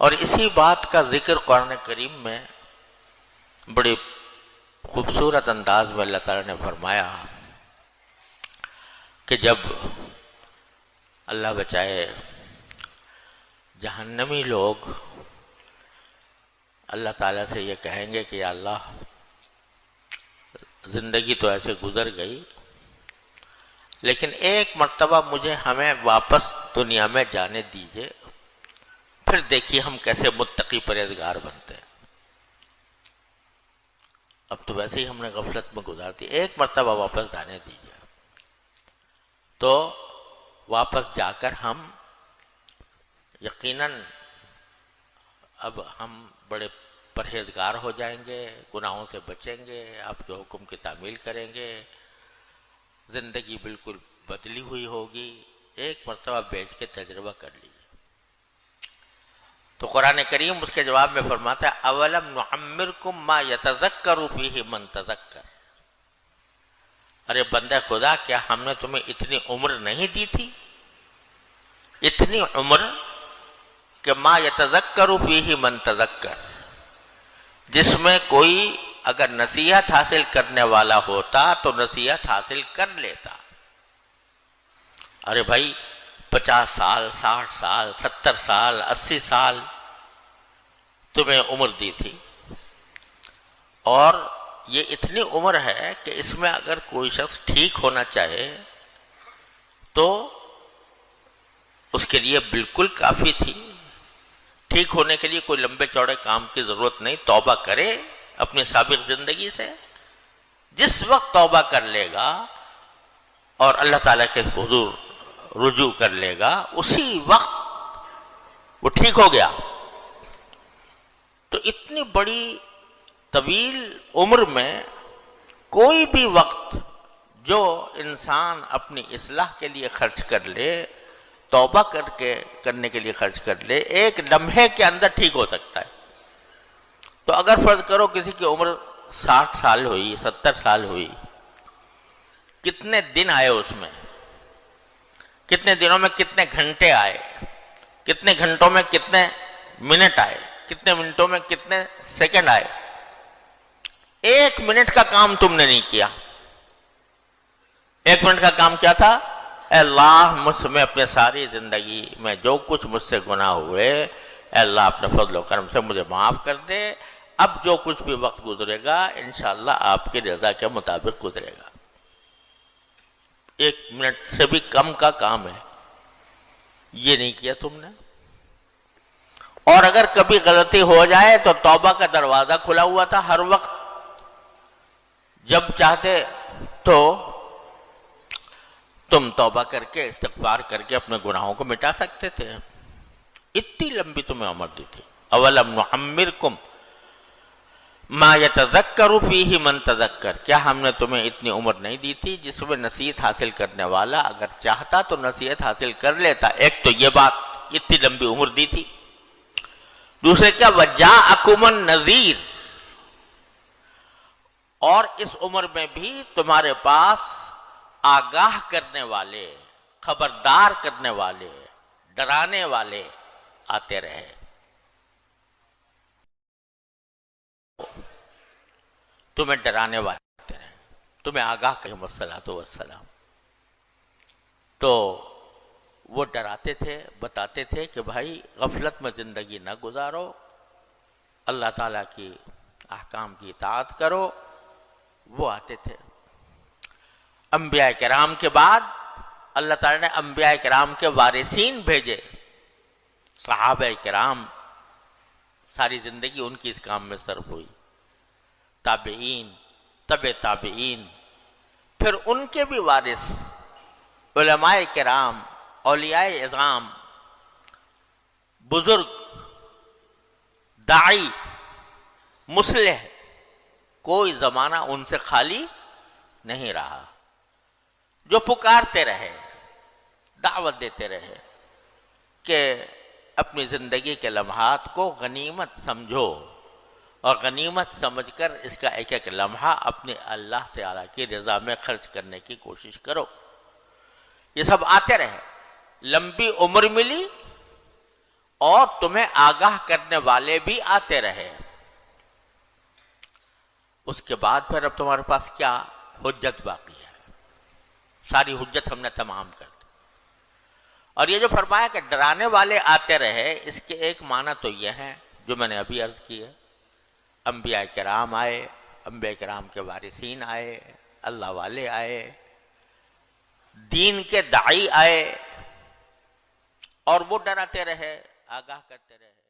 اور اسی بات کا ذکر قرآن کریم میں بڑی خوبصورت انداز میں اللہ تعالیٰ نے فرمایا کہ جب اللہ بچائے جہنمی لوگ اللہ تعالیٰ سے یہ کہیں گے کہ یا اللہ زندگی تو ایسے گزر گئی، لیکن ایک مرتبہ ہمیں واپس دنیا میں جانے دیجئے، پھر دیکھیے ہم کیسے متقی پرہیزگار بنتے ہیں۔ اب تو ویسے ہی ہم نے غفلت میں گزار دی، ایک مرتبہ واپس جانے دیجئے۔ تو واپس جا کر ہم یقیناً اب ہم بڑے پرہیزگار ہو جائیں گے، گناہوں سے بچیں گے، آپ کے حکم کی تعمیل کریں گے، زندگی بالکل بدلی ہوئی ہوگی، ایک مرتبہ بیٹھ کے تجربہ کر لیجیے۔ تو قرآن کریم اس کے جواب میں فرماتا ہے اولم نعمرکم ما یتذکر فیہ من تذکر، ارے بندہ خدا کیا ہم نے تمہیں اتنی عمر نہیں دی تھی، اتنی عمر کہ ما یتذکر فیہ من تذکر، جس میں کوئی اگر نصیحت حاصل کرنے والا ہوتا تو نصیحت حاصل کر لیتا۔ ارے بھائی 50 سال، 60 سال، 70 سال، 80 سال تمہیں عمر دی تھی، اور یہ اتنی عمر ہے کہ اس میں اگر کوئی شخص ٹھیک ہونا چاہے تو اس کے لیے بالکل کافی تھی۔ ٹھیک ہونے کے لیے کوئی لمبے چوڑے کام کی ضرورت نہیں، توبہ کرے اپنی سابق زندگی سے، جس وقت توبہ کر لے گا اور اللہ تعالیٰ کے حضور رجوع کر لے گا اسی وقت وہ ٹھیک ہو گیا۔ تو اتنی بڑی طویل عمر میں کوئی بھی وقت جو انسان اپنی اصلاح کے لیے خرچ کر لے، توبہ کرنے کے لیے خرچ کر لے، ایک لمحے کے اندر ٹھیک ہو سکتا ہے۔ تو اگر فرض کرو کسی کی عمر 60 سال ہوئی، 70 سال ہوئی، کتنے دن آئے اس میں، کتنے دنوں میں کتنے گھنٹے آئے، کتنے گھنٹوں میں کتنے منٹ آئے، کتنے منٹوں میں کتنے سیکنڈ آئے، ایک منٹ کا کام تم نے نہیں کیا۔ ایک منٹ کا کام کیا تھا؟ اے اللہ مجھ میں اپنے ساری زندگی میں جو کچھ مجھ سے گناہ ہوئے، اے اللہ اپنے فضل و کرم سے مجھے معاف کر دے، اب جو کچھ بھی وقت گزرے گا انشاءاللہ آپ کی رضا کے مطابق گزرے گا۔ ایک منٹ سے بھی کم کا کام ہے، یہ نہیں کیا تم نے۔ اور اگر کبھی غلطی ہو جائے تو توبہ کا دروازہ کھلا ہوا تھا ہر وقت، جب چاہتے تو تم توبہ کر کے استغفار کر کے اپنے گناہوں کو مٹا سکتے تھے۔ اتنی لمبی تمہیں عمر دی تھی۔ اولم نعمرکم ما یتذکر فیہ من تذکر، کیا ہم نے تمہیں اتنی عمر نہیں دی تھی جس میں نصیحت حاصل کرنے والا اگر چاہتا تو نصیحت حاصل کر لیتا۔ ایک تو یہ بات، اتنی لمبی عمر دی تھی۔ دوسرے کیا، وجاءکم النذیر، اور اس عمر میں بھی تمہارے پاس آگاہ کرنے والے، خبردار کرنے والے، ڈرانے والے آتے رہے۔ تمہیں ڈرانے والے آتے رہے، تمہیں آگاہ کریں والسلام۔ تو وہ ڈراتے تھے، بتاتے تھے کہ بھائی غفلت میں زندگی نہ گزارو، اللہ تعالیٰ کی احکام کی اطاعت کرو، وہ آتے تھے۔ انبیاء کرام کے بعد اللہ تعالیٰ نے انبیاء کرام کے وارثین بھیجے، صحابہ کرام، ساری زندگی ان کی اس کام میں صرف ہوئی، تابعین، تبع تابعین، پھر ان کے بھی وارث علماء کرام، اولیاء اعظام، بزرگ، داعی، مصلح، کوئی زمانہ ان سے خالی نہیں رہا، جو پکارتے رہے، دعوت دیتے رہے کہ اپنی زندگی کے لمحات کو غنیمت سمجھو، اور غنیمت سمجھ کر اس کا ایک ایک لمحہ اپنے اللہ تعالیٰ کی رضا میں خرچ کرنے کی کوشش کرو۔ یہ سب آتے رہے، لمبی عمر ملی، اور تمہیں آگاہ کرنے والے بھی آتے رہے۔ اس کے بعد پھر اب تمہارے پاس کیا حجت باقی ہے؟ ساری حجت ہم نے تمام کر دی۔ اور یہ جو فرمایا کہ ڈرانے والے آتے رہے، اس کے ایک معنی تو یہ ہے جو میں نے ابھی عرض کی ہے، انبیاء کرام آئے، انبیاء کرام کے وارثین آئے، اللہ والے آئے، دین کے داعی آئے، اور وہ ڈراتے رہے، آگاہ کرتے رہے۔